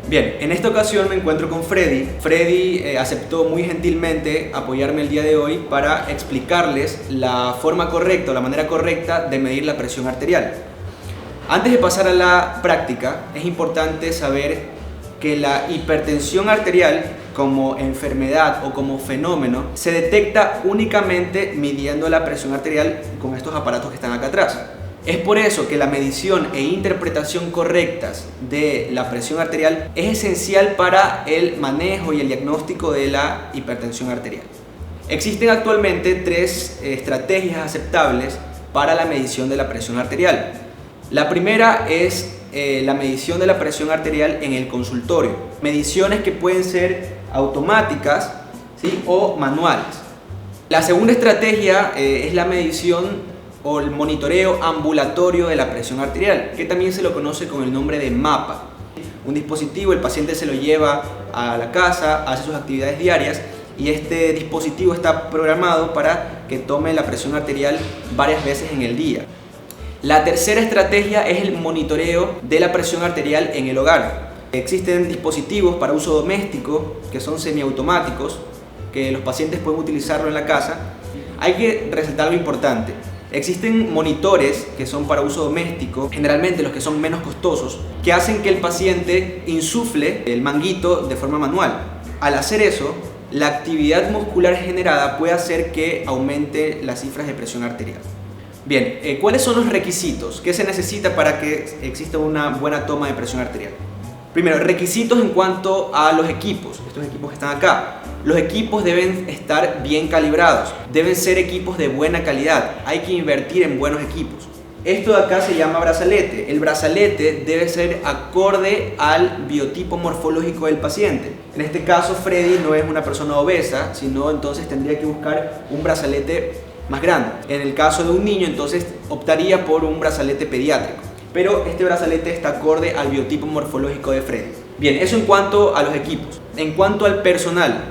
Bien, en esta ocasión me encuentro con Freddy. Freddy aceptó muy gentilmente apoyarme el día de hoy para explicarles la forma correcta o la manera correcta de medir la presión arterial. Antes de pasar a la práctica, es importante saber que la hipertensión arterial como enfermedad o como fenómeno se detecta únicamente midiendo la presión arterial con estos aparatos que están acá atrás. Es por eso que la medición e interpretación correctas de la presión arterial es esencial para el manejo y el diagnóstico de la hipertensión arterial. Existen actualmente tres estrategias aceptables para la medición de la presión arterial. La primera es la medición de la presión arterial en el consultorio. Mediciones que pueden ser automáticas, ¿sí?, o manuales. La segunda estrategia es la medición o el monitoreo ambulatorio de la presión arterial, que también se lo conoce con el nombre de mapa. Un dispositivo, el paciente se lo lleva a la casa, hace sus actividades diarias y este dispositivo está programado para que tome la presión arterial varias veces en el día. La tercera estrategia es el monitoreo de la presión arterial en el hogar. Existen dispositivos para uso doméstico que son semiautomáticos, que los pacientes pueden utilizarlo en la casa. Hay que resaltar lo importante. Existen monitores que son para uso doméstico, generalmente los que son menos costosos, que hacen que el paciente insufle el manguito de forma manual. Al hacer eso, la actividad muscular generada puede hacer que aumente las cifras de presión arterial. Bien, ¿cuáles son los requisitos? ¿Qué se necesita para que exista una buena toma de presión arterial? Primero, requisitos en cuanto a los equipos. Estos equipos que están acá. Los equipos deben estar bien calibrados. Deben ser equipos de buena calidad. Hay que invertir en buenos equipos. Esto de acá se llama brazalete. El brazalete debe ser acorde al biotipo morfológico del paciente. En este caso, Freddy no es una persona obesa, sino entonces tendría que buscar un brazalete más grande. En el caso de un niño, entonces optaría por un brazalete pediátrico. Pero este brazalete está acorde al biotipo morfológico de Freddy. Bien, eso en cuanto a los equipos. En cuanto al personal,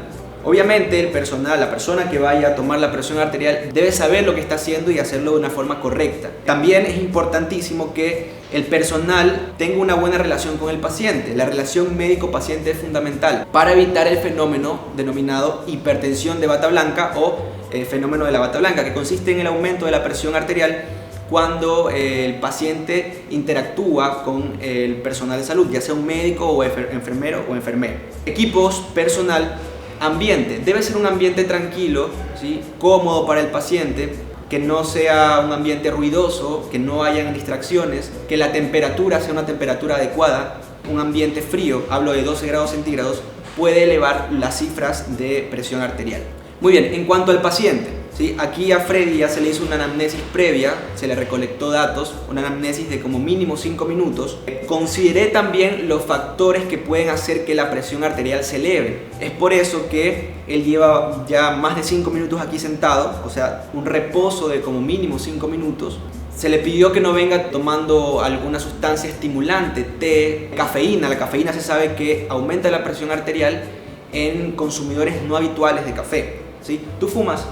obviamente el personal, la persona que vaya a tomar la presión arterial debe saber lo que está haciendo y hacerlo de una forma correcta. También es importantísimo que el personal tenga una buena relación con el paciente. La relación médico-paciente es fundamental para evitar el fenómeno denominado hipertensión de bata blanca o fenómeno de la bata blanca, que consiste en el aumento de la presión arterial cuando el paciente interactúa con el personal de salud, ya sea un médico o enfermero o enfermera. Equipos, personal, ambiente. Debe ser un ambiente tranquilo, ¿sí?, cómodo para el paciente, que no sea un ambiente ruidoso, que no hayan distracciones, que la temperatura sea una temperatura adecuada. Un ambiente frío, hablo de 12 grados centígrados, puede elevar las cifras de presión arterial. Muy bien, en cuanto al paciente, ¿sí?, aquí a Freddy ya se le hizo una anamnesis previa, se le recolectó datos, una anamnesis de como mínimo 5 minutos. Consideré también los factores que pueden hacer que la presión arterial se eleve. Es por eso que él lleva ya más de 5 minutos aquí sentado, o sea, un reposo de como mínimo 5 minutos. Se le pidió que no venga tomando alguna sustancia estimulante, té, cafeína. La cafeína se sabe que aumenta la presión arterial en consumidores no habituales de café, ¿sí? ¿Tú fumas?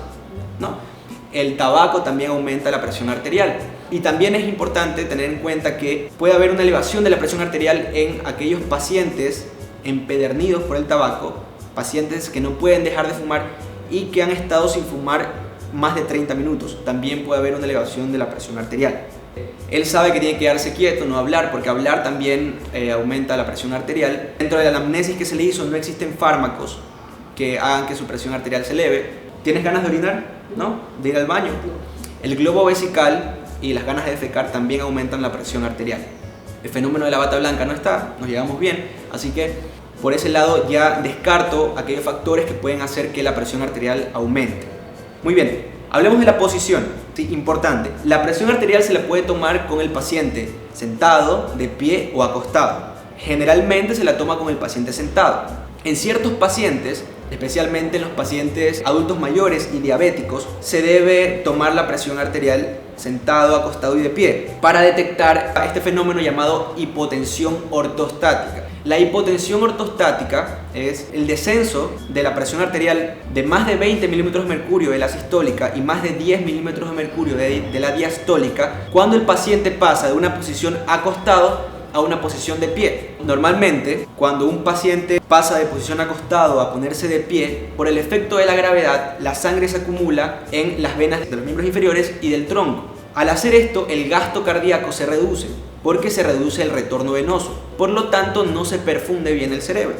¿No? El tabaco también aumenta la presión arterial. Y también es importante tener en cuenta que puede haber una elevación de la presión arterial en aquellos pacientes empedernidos por el tabaco, pacientes que no pueden dejar de fumar y que han estado sin fumar más de 30 minutos. También puede haber una elevación de la presión arterial. Él sabe que tiene que quedarse quieto, no hablar, porque hablar también aumenta la presión arterial. Dentro de la anamnesis que se le hizo no existen fármacos que hagan que su presión arterial se eleve. ¿Tienes ganas de orinar? ¿No? ¿De ir al baño? El globo vesical y las ganas de defecar también aumentan la presión arterial. El fenómeno de la bata blanca no está, nos llevamos bien, así que por ese lado ya descarto aquellos factores que pueden hacer que la presión arterial aumente. Muy bien, hablemos de la posición. Sí, importante. La presión arterial se la puede tomar con el paciente sentado, de pie o acostado. Generalmente se la toma con el paciente sentado. En ciertos pacientes, especialmente en los pacientes adultos mayores y diabéticos, se debe tomar la presión arterial sentado, acostado y de pie para detectar este fenómeno llamado hipotensión ortostática. La hipotensión ortostática es el descenso de la presión arterial de más de 20 milímetros de mercurio de la sistólica y más de 10 milímetros de mercurio de la diastólica cuando el paciente pasa de una posición acostado a una posición de pie. Normalmente, cuando un paciente pasa de posición acostado a ponerse de pie, por el efecto de la gravedad, la sangre se acumula en las venas de los miembros inferiores y del tronco. Al hacer esto, el gasto cardíaco se reduce, porque se reduce el retorno venoso. Por lo tanto, no se perfunde bien el cerebro.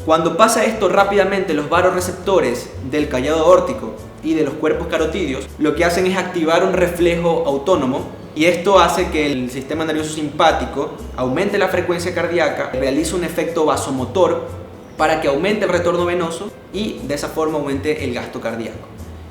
Cuando pasa esto rápidamente, los vasoreceptores del callado aórtico y de los cuerpos carotídeos lo que hacen es activar un reflejo autónomo, y esto hace que el sistema nervioso simpático aumente la frecuencia cardíaca, realice un efecto vasomotor para que aumente el retorno venoso y de esa forma aumente el gasto cardíaco.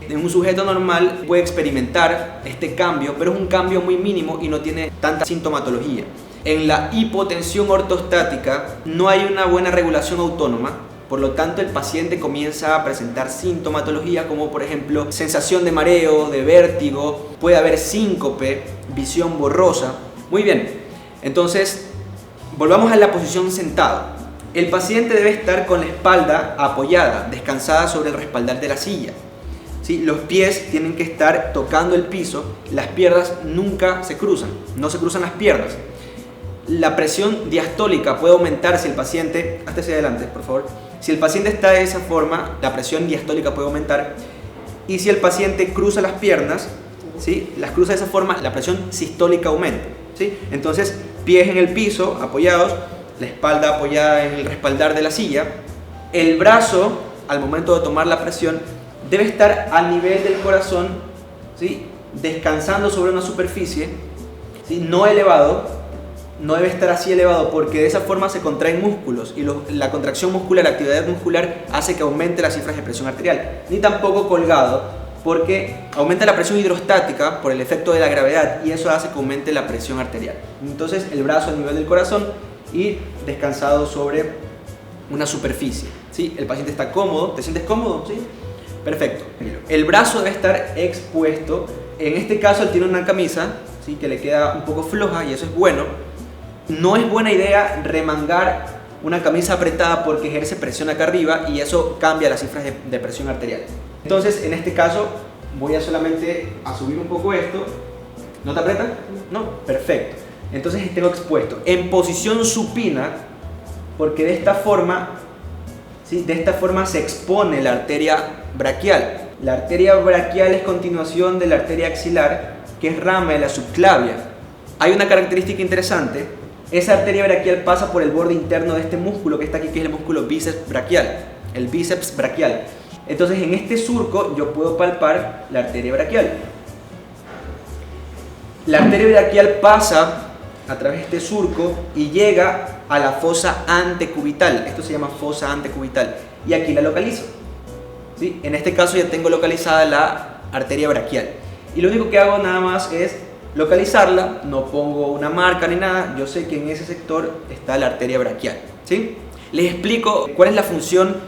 En un sujeto normal puede experimentar este cambio, pero es un cambio muy mínimo y no tiene tanta sintomatología. En la hipotensión ortostática no hay una buena regulación autónoma, por lo tanto el paciente comienza a presentar sintomatología como por ejemplo sensación de mareo, de vértigo, puede haber síncope, visión borrosa. Muy bien, entonces volvamos a la posición sentado. El paciente debe estar con la espalda apoyada, descansada sobre el respaldar de la silla. ¿Sí? Los pies tienen que estar tocando el piso, las piernas nunca se cruzan, no se cruzan las piernas. La presión diastólica puede aumentar si el paciente, hasta hacia adelante por favor, si el paciente está de esa forma, la presión diastólica puede aumentar, y si el paciente cruza las piernas, ¿sí? Las cruza de esa forma, la presión sistólica aumenta, ¿sí? Entonces, pies en el piso, apoyados, la espalda apoyada en el respaldar de la silla, el brazo, al momento de tomar la presión, debe estar a nivel del corazón, ¿sí? Descansando sobre una superficie, ¿sí? No elevado. No debe estar así elevado porque de esa forma se contraen músculos y la contracción muscular, la actividad muscular hace que aumente las cifras de presión arterial. Ni tampoco colgado porque aumenta la presión hidrostática por el efecto de la gravedad y eso hace que aumente la presión arterial. Entonces el brazo a nivel del corazón y descansado sobre una superficie, ¿sí? El paciente está cómodo. ¿Te sientes cómodo? ¿Sí? Perfecto. El brazo debe estar expuesto. En este caso él tiene una camisa, ¿sí? Que le queda un poco floja y eso es bueno. No es buena idea remangar una camisa apretada porque ejerce presión acá arriba y eso cambia las cifras de presión arterial. Entonces, en este caso, voy a solamente a subir un poco esto. ¿No te aprieta? No, perfecto. Entonces tengo expuesto en posición supina porque de esta forma, ¿sí? De esta forma se expone la arteria braquial. La arteria braquial es continuación de la arteria axilar, que es rama de la subclavia. Hay una característica interesante. Esa arteria braquial pasa por el borde interno de este músculo que está aquí, que es el músculo bíceps braquial, el bíceps braquial. Entonces en este surco yo puedo palpar la arteria braquial. La arteria braquial pasa a través de este surco y llega a la fosa antecubital. Esto se llama fosa antecubital y aquí la localizo, ¿sí? En este caso ya tengo localizada la arteria braquial y lo único que hago nada más es localizarla, no pongo una marca ni nada, yo sé que en ese sector está la arteria braquial, ¿sí? Les explico cuál es la función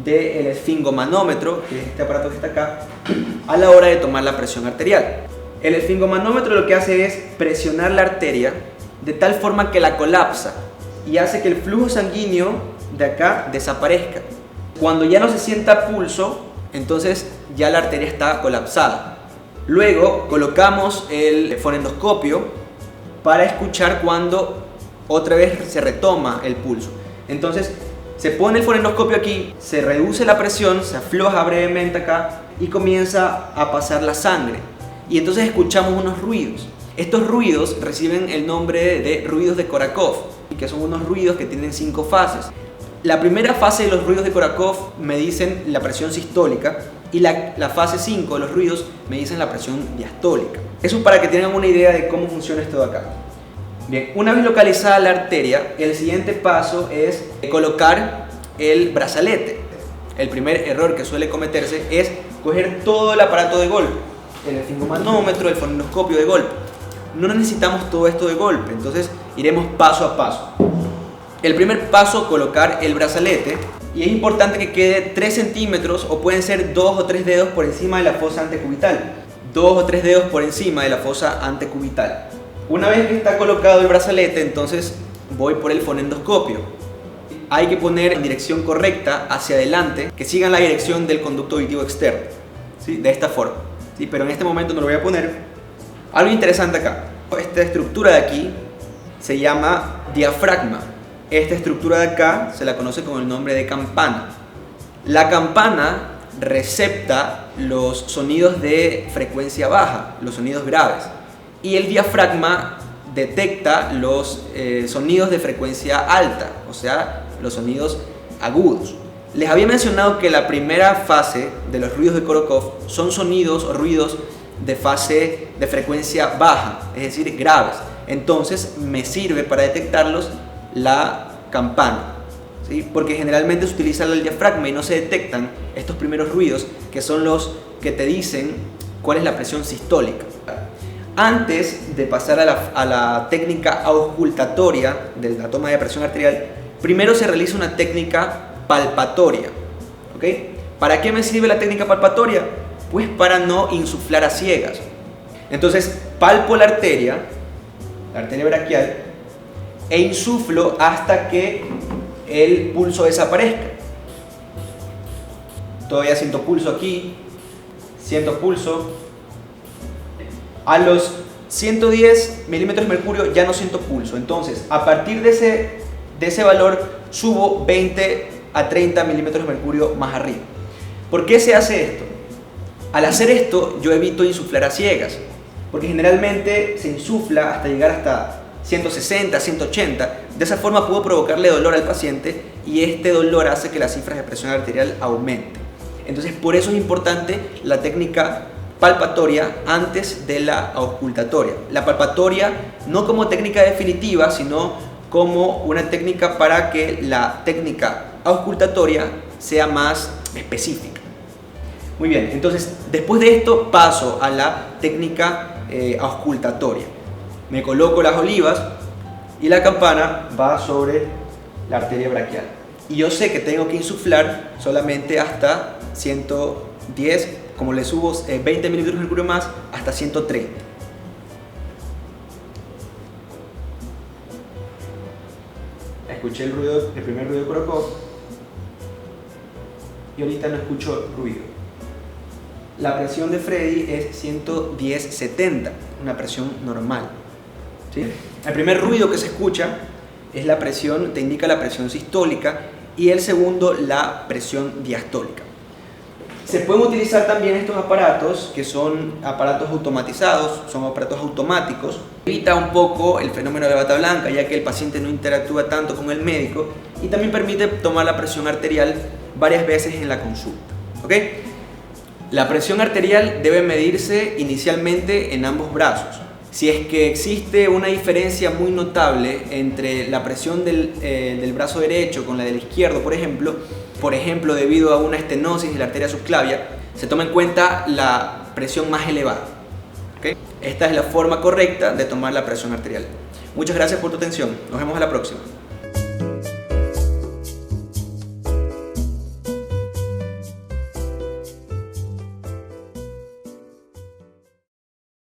del esfingomanómetro, que es este aparato que está acá, a la hora de tomar la presión arterial. El esfingomanómetro lo que hace es presionar la arteria de tal forma que la colapsa y hace que el flujo sanguíneo de acá desaparezca. Cuando ya no se sienta pulso, entonces ya la arteria está colapsada. Luego colocamos el fonendoscopio para escuchar cuando otra vez se retoma el pulso. Entonces se pone el fonendoscopio aquí, se reduce la presión, se afloja brevemente acá y comienza a pasar la sangre. Y entonces escuchamos unos ruidos. Estos ruidos reciben el nombre de ruidos de Korsakoff, que son unos ruidos que tienen 5 fases. La primera fase de los ruidos de Korsakoff me dicen la presión sistólica y la fase 5 de los ruidos me dicen la presión diastólica. Eso es para que tengan una idea de cómo funciona esto de acá. Bien, una vez localizada la arteria, el siguiente paso es colocar el brazalete. El primer error que suele cometerse es coger todo el aparato de golpe, el esfingomanómetro, el fonendoscopio de golpe. No necesitamos todo esto de golpe, entonces iremos paso a paso. El primer paso, colocar el brazalete, y es importante que quede 3 centímetros o pueden ser 2 o 3 dedos por encima de la fosa antecubital. 2 o 3 dedos por encima de la fosa antecubital. Una vez que está colocado el brazalete, entonces voy por el fonendoscopio. Hay que poner en dirección correcta hacia adelante, que sigan la dirección del conducto auditivo externo, ¿sí? De esta forma, ¿sí? Pero en este momento no lo voy a poner. Algo interesante acá, esta estructura de aquí se llama diafragma. Esta estructura de acá se la conoce con el nombre de campana. La campana recepta los sonidos de frecuencia baja, los sonidos graves, y el diafragma detecta los sonidos de frecuencia alta, o sea, los sonidos agudos. Les había mencionado que la primera fase de los ruidos de Korokov son sonidos o ruidos de fase de frecuencia baja, es decir, graves. Entonces me sirve para detectarlos la campana, ¿sí? Porque generalmente se utiliza el diafragma y no se detectan estos primeros ruidos, que son los que te dicen cuál es la presión sistólica. Antes de pasar a la técnica auscultatoria de la toma de presión arterial, primero se realiza una técnica palpatoria. ¿Ok? ¿Para qué me sirve la técnica palpatoria? Pues para no insuflar a ciegas. Entonces palpo la arteria braquial, e insuflo hasta que el pulso desaparezca. Todavía siento pulso aquí, siento pulso. A los 110 milímetros de mercurio ya no siento pulso. Entonces, a partir de ese valor, subo 20 a 30 milímetros de mercurio más arriba. ¿Por qué se hace esto? Al hacer esto, yo evito insuflar a ciegas, porque generalmente se insufla hasta llegar hasta 160, 180. De esa forma puedo provocarle dolor al paciente y este dolor hace que las cifras de presión arterial aumenten. Entonces, por eso es importante la técnica palpatoria antes de la auscultatoria. La palpatoria no como técnica definitiva, sino como una técnica para que la técnica auscultatoria sea más específica. Muy bien, entonces después de esto paso a la técnica auscultatoria. Me coloco las olivas y la campana va sobre la arteria braquial. Y yo sé que tengo que insuflar solamente hasta 110, como le subo 20 milímetros de mercurio más, hasta 130. Escuché el primer ruido de Korokov y ahorita no escucho ruido. La presión de Freddy es 110/70, una presión normal. ¿Sí? El primer ruido que se escucha es la presión, te indica la presión sistólica, y el segundo la presión diastólica. Se pueden utilizar también estos aparatos, que son aparatos automatizados, son aparatos automáticos. Evita un poco el fenómeno de bata blanca, ya que el paciente no interactúa tanto con el médico, y también permite tomar la presión arterial varias veces en la consulta. ¿Ok? La presión arterial debe medirse inicialmente en ambos brazos. Si es que existe una diferencia muy notable entre la presión del brazo derecho con la del izquierdo, por ejemplo debido a una estenosis de la arteria subclavia, se toma en cuenta la presión más elevada. ¿Okay? Esta es la forma correcta de tomar la presión arterial. Muchas gracias por tu atención. Nos vemos a la próxima.